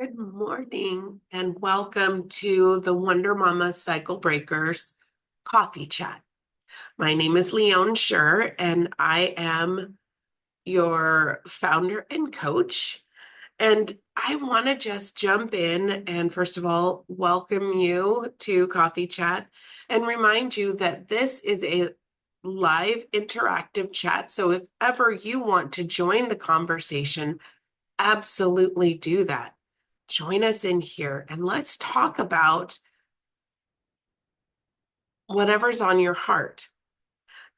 Good morning and welcome to the WonderMama Cycle Breakers Coffee Chat. My name is Leone Schur and I am your founder and coach. And I want to just jump in and first of all, welcome you to Coffee Chat and remind you that this is a live interactive chat. So if ever you want to join the conversation, absolutely do that. Join us in here and let's talk about whatever's on your heart.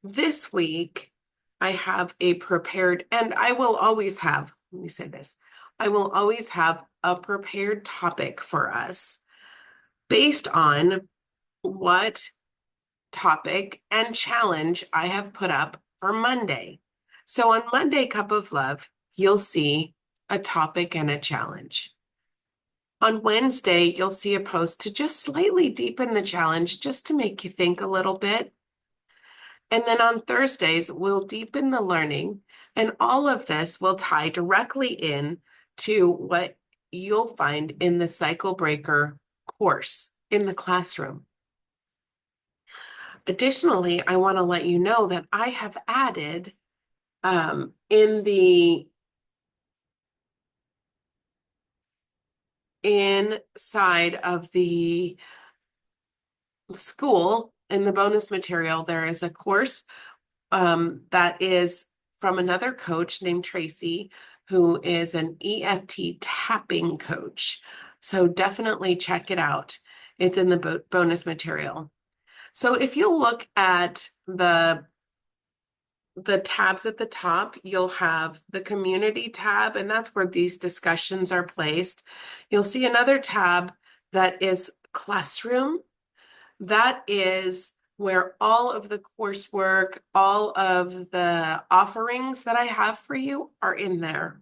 This week, I have a prepared, and I will always have, let me say this, I will always have a prepared topic for us based on what topic and challenge I have put up for Monday. So on Monday, Cup of Love, you'll see a topic and a challenge. On Wednesday, you'll see a post to just slightly deepen the challenge, just to make you think a little bit. And then on Thursdays, we'll deepen the learning. And all of this will tie directly in to what you'll find in the Cycle Breaker course in the classroom. Additionally, I want to let you know that I have added in the inside of the school in the bonus material, there is a course that is from another coach named Tracy, who is an EFT tapping coach. So definitely check it out. It's in the bonus material. So if you look at the tabs at the top, you'll have the community tab, and that's where these discussions are placed. You'll see another tab that is classroom. That is where all of the coursework, all of the offerings that I have for you are in there.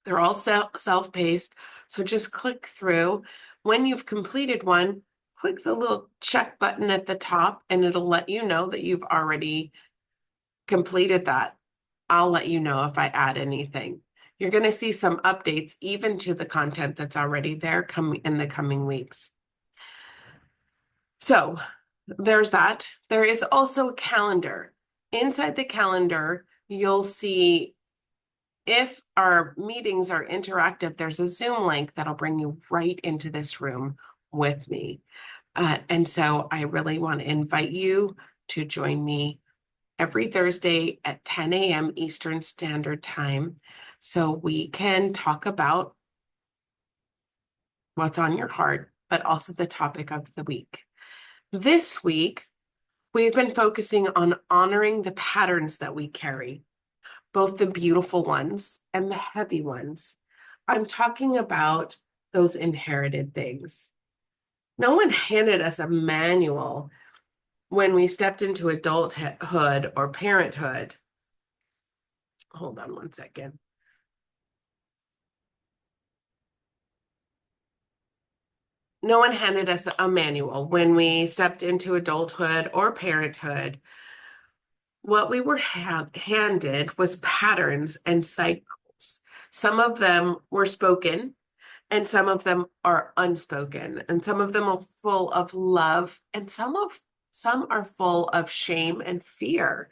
They're all self-paced, so just click through. When you've completed one, click the little check button at the top and it'll let you know that you've already completed that. I'll let you know if I add anything. You're going to see some updates even to the content that's already there coming in the coming weeks. So there's that. There is also a calendar. Inside the calendar, you'll see if our meetings are interactive, there's a Zoom link that'll bring you right into this room with me. And so I really want to invite you to join me every Thursday at 10 a.m. Eastern Standard Time so we can talk about what's on your heart, but also the topic of the week. This week, we've been focusing on honoring the patterns that we carry, both the beautiful ones and the heavy ones. I'm talking about those inherited things. No one handed us a manual when we stepped into adulthood or parenthood. Hold on one second. No one handed us a manual when we stepped into adulthood or parenthood. What we were handed was patterns and cycles. Some of them were spoken, and some of them are unspoken, and some of them are full of love, and some are full of shame and fear.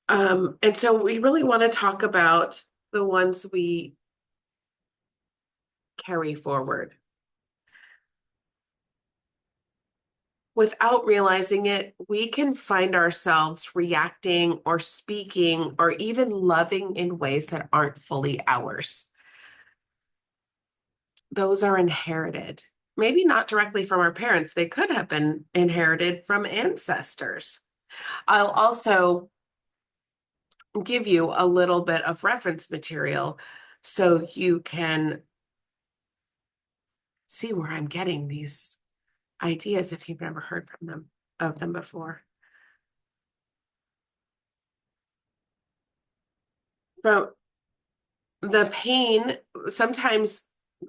And so we really want to talk about the ones we carry forward. Without realizing it, we can find ourselves reacting or speaking or even loving in ways that aren't fully ours. Those are inherited. Maybe not directly from our parents. They could have been inherited from ancestors. I'll also give you a little bit of reference material so you can see where I'm getting these ideas if you've never heard of them before. From the pain, sometimes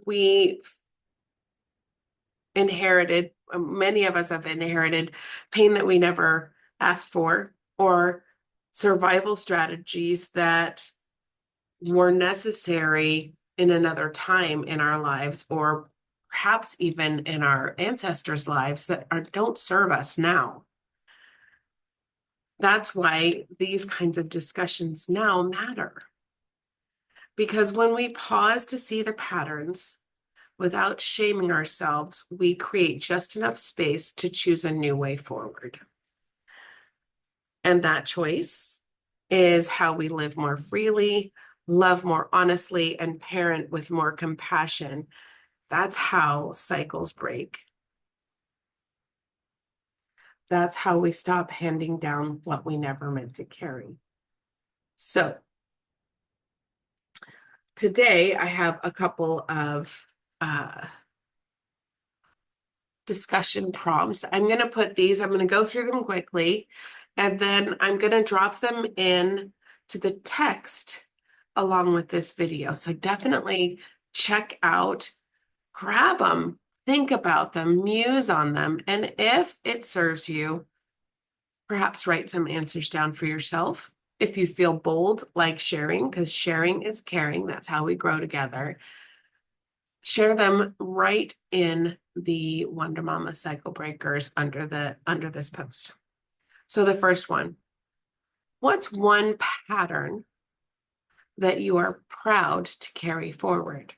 we inherited, many of us have inherited pain that we never asked for, or survival strategies that were necessary in another time in our lives, or perhaps even in our ancestors' lives, that don't serve us now. That's why these kinds of discussions now matter. Because when we pause to see the patterns without shaming ourselves, we create just enough space to choose a new way forward. And that choice is how we live more freely, love more honestly, and parent with more compassion. That's how cycles break. That's how we stop handing down what we never meant to carry. So today I have a couple of discussion prompts. I'm going to go through them quickly, and then I'm going to drop them in to the text along with this video. So definitely check out, grab them, think about them, muse on them, and if it serves you, perhaps write some answers down for yourself. If you feel bold, like sharing, because sharing is caring, that's how we grow together. Share them right in the WonderMama Cycle Breakers under this post. So the first one, what's one pattern that you are proud to carry forward?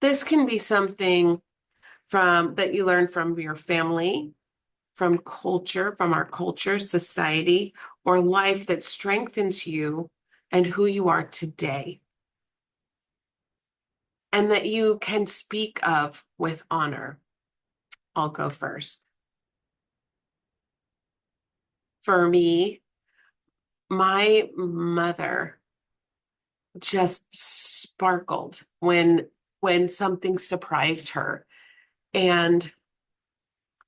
This can be something from that you learn from your family, from culture, from our culture, society, or life that strengthens you and who you are today, and that you can speak of with honor. I'll go first. For me, my mother just sparkled when something surprised her, and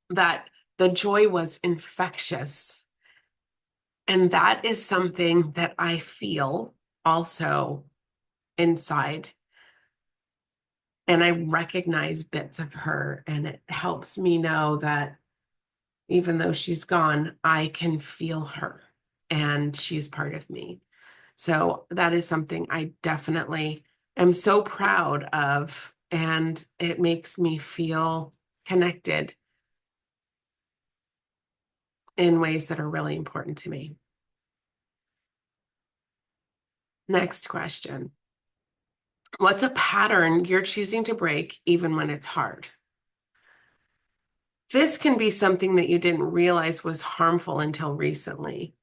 that the joy was infectious. And that is something that I feel also inside. And I recognize bits of her, and it helps me know that even though she's gone, I can feel her and she's part of me. So that is something I definitely am so proud of, and it makes me feel connected in ways that are really important to me. Next question. What's a pattern you're choosing to break even when it's hard? This can be something that you didn't realize was harmful until recently,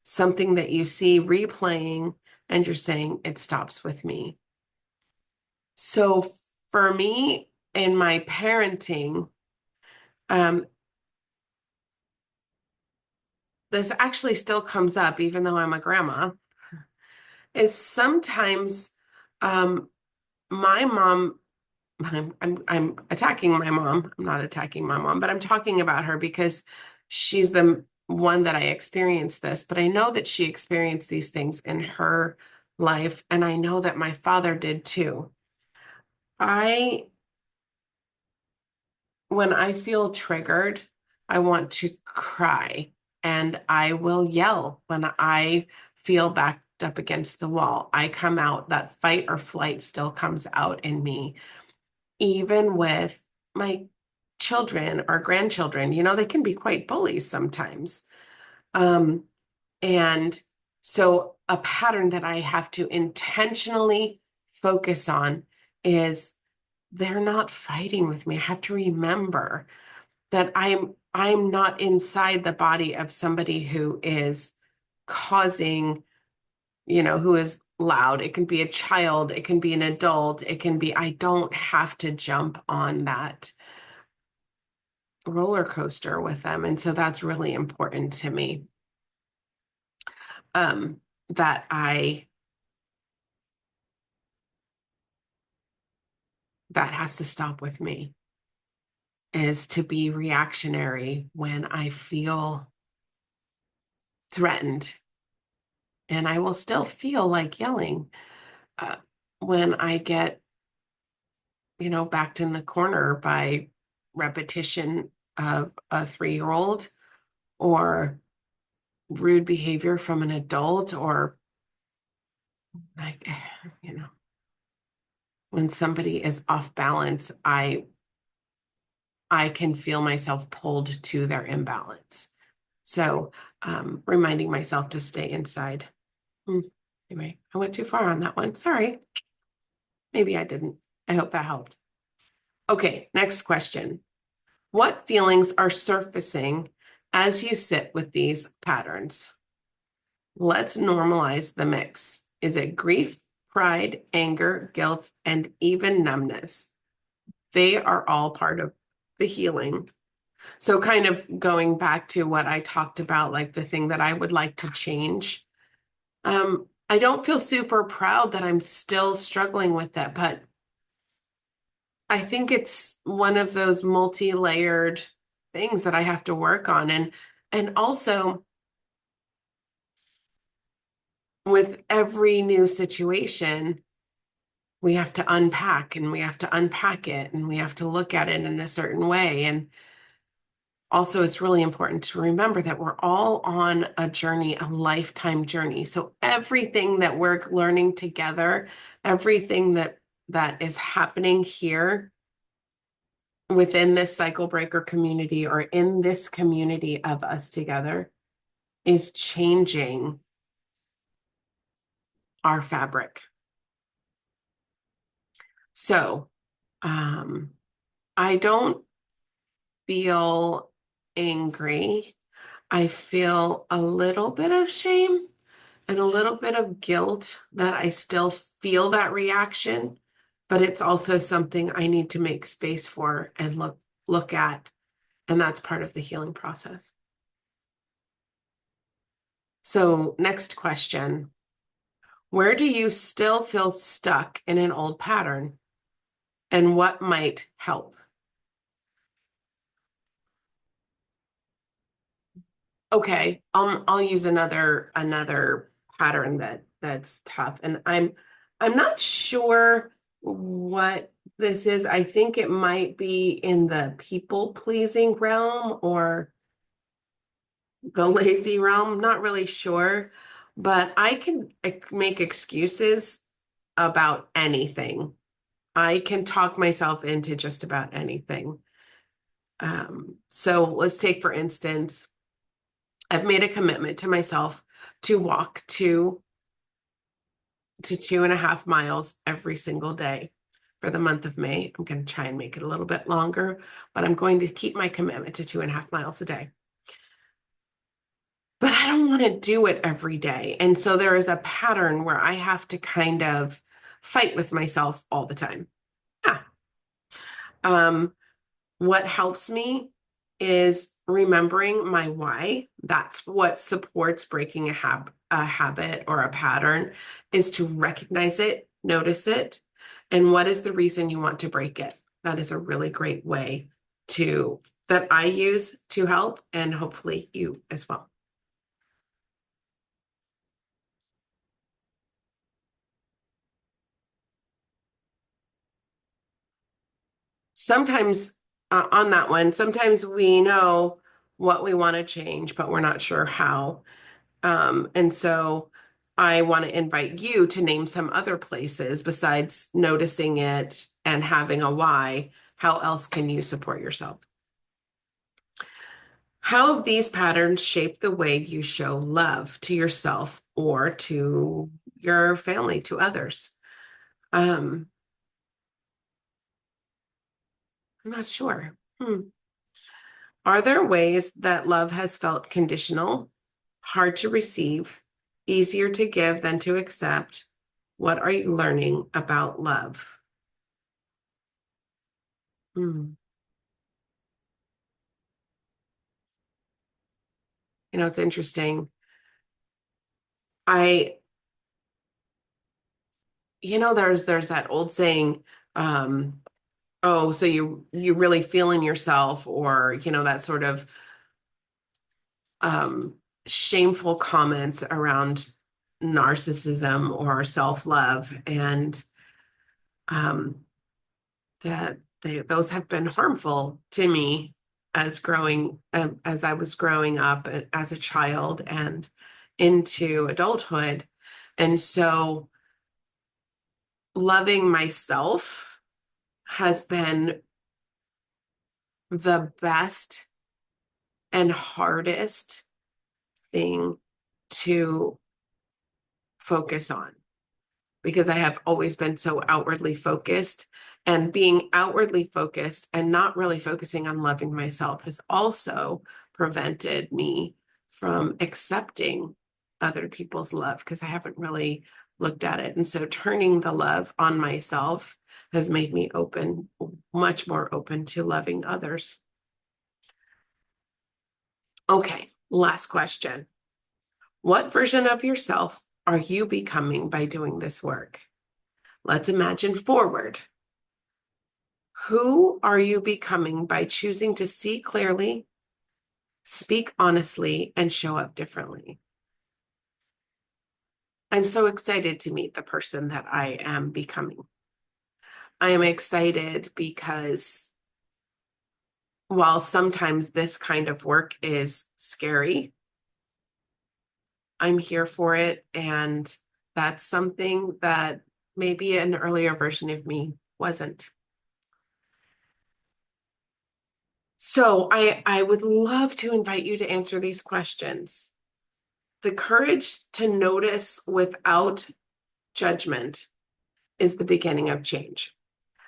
something that you see replaying and you're saying, it stops with me. So for me, in my parenting, um, this actually still comes up, even though I'm a grandma, is sometimes um, my mom, I'm attacking my mom. I'm not attacking my mom, but I'm talking about her because she's the one that I experienced this. But I know that she experienced these things in her life, and I know that my father did too. I When I feel triggered, I want to cry, and I will yell when I feel backed up against the wall. I come out, that fight or flight still comes out in me, even with my children or grandchildren. They can be quite bullies sometimes. Um, and so a pattern that I have to intentionally focus on is they're not fighting with me. I have to remember that I'm not inside the body of somebody who is causing, who is loud. It can be a child, it can be an adult, I don't have to jump on that roller coaster with them. And so that's really important to me. Um, that that has to stop with me, is to be reactionary when I feel threatened. And I will still feel like yelling uh, when I get, backed in the corner by repetition of a 3-year-old, or rude behavior from an adult, or like, you know, when somebody is off balance, I can feel myself pulled to their imbalance. So, reminding myself to stay inside. Hmm. Anyway, I went too far on that one. Sorry. Maybe I didn't. I hope that helped. Okay, next question. What feelings are surfacing as you sit with these patterns? Let's normalize the mix. Is it grief, pride, anger, guilt, and even numbness? They are all part of the healing. So, kind of going back to what I talked about, like the thing that I would like to change. I don't feel super proud that I'm still struggling with that, but I think it's one of those multi-layered things that I have to work on. And also with every new situation, we have to unpack and we have to unpack it and we have to look at it in a certain way. And also, it's really important to remember that we're all on a journey, a lifetime journey. So everything that we're learning together, everything that is happening here within this cycle breaker community or in this community of us together is changing our fabric. So, um, I don't feel angry. I feel a little bit of shame and a little bit of guilt that I still feel that reaction, but it's also something I need to make space for and look at, and that's part of the healing process. So, next question. Where do you still feel stuck in an old pattern, and what might help? Okay, I'll use another pattern that's tough, and I'm not sure what this is. I think it might be in the people pleasing realm or the lazy realm. Not really sure, but I can make excuses about anything. I can talk myself into just about anything. So let's take, for instance, I've made a commitment to myself to walk 2 to 2.5 miles every single day for the month of May. I'm going to try and make it a little bit longer, but I'm going to keep my commitment to 2.5 miles a day. But I don't want to do it every day. And so there is a pattern where I have to kind of fight with myself all the time. Yeah. Um, What helps me is remembering my why. That's what supports breaking a habit or a pattern is to recognize it, notice it, and what is the reason you want to break it. That is a really great way to that I use to help, and hopefully you as well. Sometimes on that one, sometimes we know what we want to change, but we're not sure how. And so I want to invite you to name some other places besides noticing it and having a why. How else can you support yourself? How have these patterns shaped the way you show love to yourself or to your family, to others? Um, I'm not sure. Are there ways that love has felt conditional, hard to receive, easier to give than to accept? What are you learning about love? Hmm. It's interesting. I, there's that old saying, um, oh, so you really feel in yourself, or that sort of um, shameful comments around narcissism or self-love, and um, those have been harmful to me as I was growing up as a child and into adulthood. And so loving myself has been the best and hardest thing to focus on because I have always been so outwardly focused. And being outwardly focused and not really focusing on loving myself has also prevented me from accepting other people's love because I haven't really looked at it. And so turning the love on myself has made me open, much more open to loving others. Okay, last question. What version of yourself are you becoming by doing this work? Let's imagine forward. Who are you becoming by choosing to see clearly, speak honestly, and show up differently? I'm so excited to meet the person that I am becoming. I am excited because while sometimes this kind of work is scary, I'm here for it. And that's something that maybe an earlier version of me wasn't. So I would love to invite you to answer these questions. The courage to notice without judgment is the beginning of change.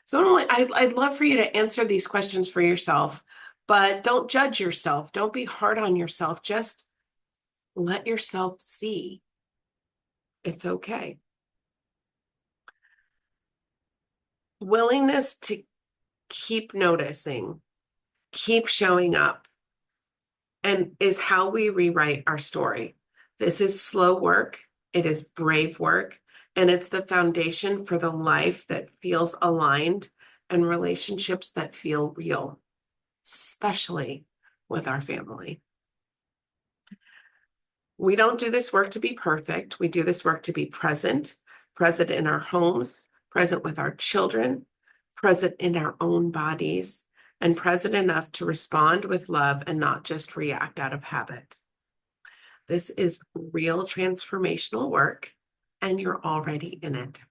So I'd love for you to answer these questions for yourself, but don't judge yourself. Don't be hard on yourself. Just let yourself see. It's okay. Willingness to keep noticing, keep showing up, and is how we rewrite our story. This is slow work. It is brave work. And it's the foundation for the life that feels aligned and relationships that feel real, especially with our family. We don't do this work to be perfect. We do this work to be present, present in our homes, present with our children, present in our own bodies, and present enough to respond with love and not just react out of habit. This is real transformational work, and you're already in it.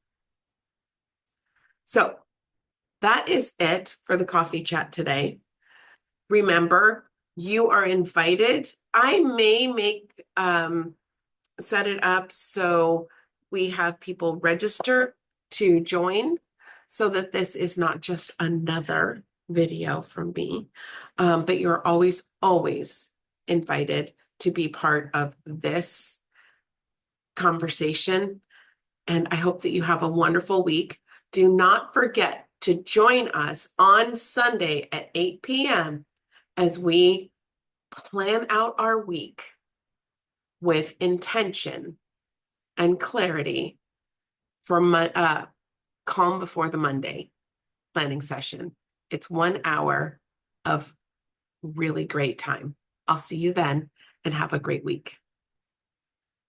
So that is it for the coffee chat today. Remember, you are invited. I may set it up so we have people register to join so that this is not just another video from me, but you're always invited to be part of this conversation. And I hope that you have a wonderful week. Do not forget to join us on Sunday at 8 p.m. as we plan out our week with intention and clarity for Calm Before the Monday planning session. It's 1 hour of really great time. I'll see you then and have a great week.